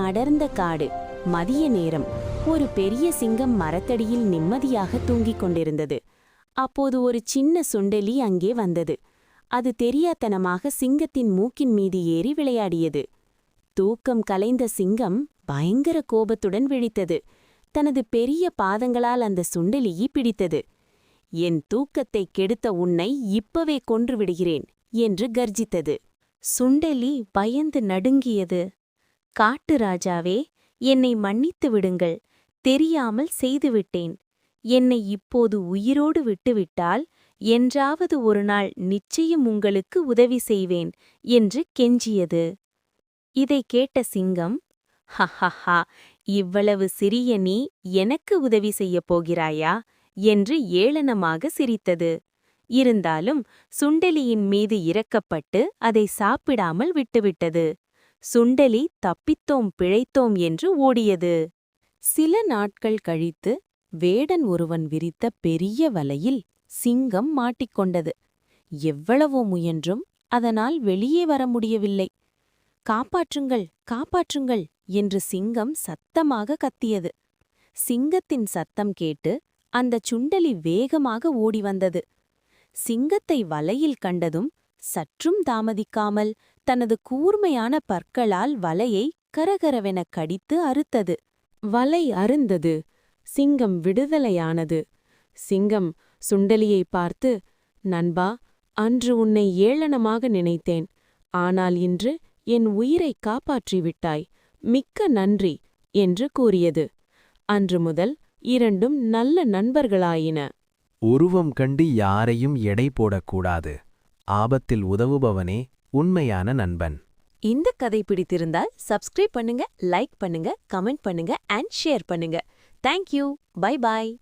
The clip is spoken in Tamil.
அடர்ந்த காடு. மதிய நேரம். ஒரு பெரிய சிங்கம் மரத்தடியில் நிம்மதியாக தூங்கிக் கொண்டிருந்தது. அப்போது ஒரு சின்ன சுண்டெலி அங்கே வந்தது. அது தெரியாத்தனமாக சிங்கத்தின் மூக்கின் மீது ஏறி விளையாடியது. தூக்கம் கலைந்த சிங்கம் பயங்கர கோபத்துடன் விழித்தது. தனது பெரிய பாதங்களால் அந்த சுண்டெலியை பிடித்தது. என் தூக்கத்தை கெடுத்த உன்னை இப்பவே கொன்று விடுகிறேன் என்று கர்ஜித்தது. சுண்டெலி பயந்து நடுங்கியது. காட்டு ராஜாவே, என்னை மன்னித்து விடுங்கள். தெரியாமல் செய்துவிட்டேன். என்னை இப்போது உயிரோடு விட்டுவிட்டால் என்றாவது ஒரு நாள் நிச்சயம் உங்களுக்கு உதவி செய்வேன் என்று கெஞ்சியது. இதைக் கேட்ட சிங்கம், ஹஹஹா, இவ்வளவு சிறிய நீ எனக்கு உதவி செய்யப் போகிறாயா என்று ஏளனமாக சிரித்தது. இருந்தாலும் சுண்டெலியின் மீது இரக்கப்பட்டு அதை சாப்பிடாமல் விட்டுவிட்டது. சுண்டெலி தப்பித்தோம் பிழைத்தோம் என்று ஓடியது. சில நாட்கள் கழித்து வேடன் ஒருவன் விரித்த பெரிய வலையில் சிங்கம் மாட்டிக்கொண்டது. எவ்வளவோ முயன்றும் அதனால் வெளியே வர முடியவில்லை. காப்பாற்றுங்கள், காப்பாற்றுங்கள் என்று சிங்கம் சத்தமாக கத்தியது. சிங்கத்தின் சத்தம் கேட்டு அந்தச் சுண்டெலி வேகமாக ஓடி வந்தது. சிங்கத்தை வலையில் கண்டதும் சற்றும் தாமதிக்காமல் தனது கூர்மையான பற்களால் வலையை கரகரவெனக் கடித்து அறுத்தது. வலை அறுந்தது. சிங்கம் விடுதலையானது. சிங்கம் சுண்டெலியை பார்த்து, நண்பா, அன்று உன்னை ஏளனமாக நினைத்தேன். ஆனால் இன்று என் உயிரைக் காப்பாற்றிவிட்டாய். மிக்க நன்றி என்று கூறியது. அன்று முதல் இரண்டும் நல்ல நண்பர்களாயின. உருவம் கண்டு யாரையும் எடை போடக்கூடாது. ஆபத்தில் உதவுபவனே உண்மையான நண்பன். இந்த கதை பிடித்திருந்தால் சப்ஸ்கிரைப் பண்ணுங்க, லைக் பண்ணுங்க, கமெண்ட் பண்ணுங்க அண்ட் ஷேர் பண்ணுங்க. தேங்க்யூ. Bye bye.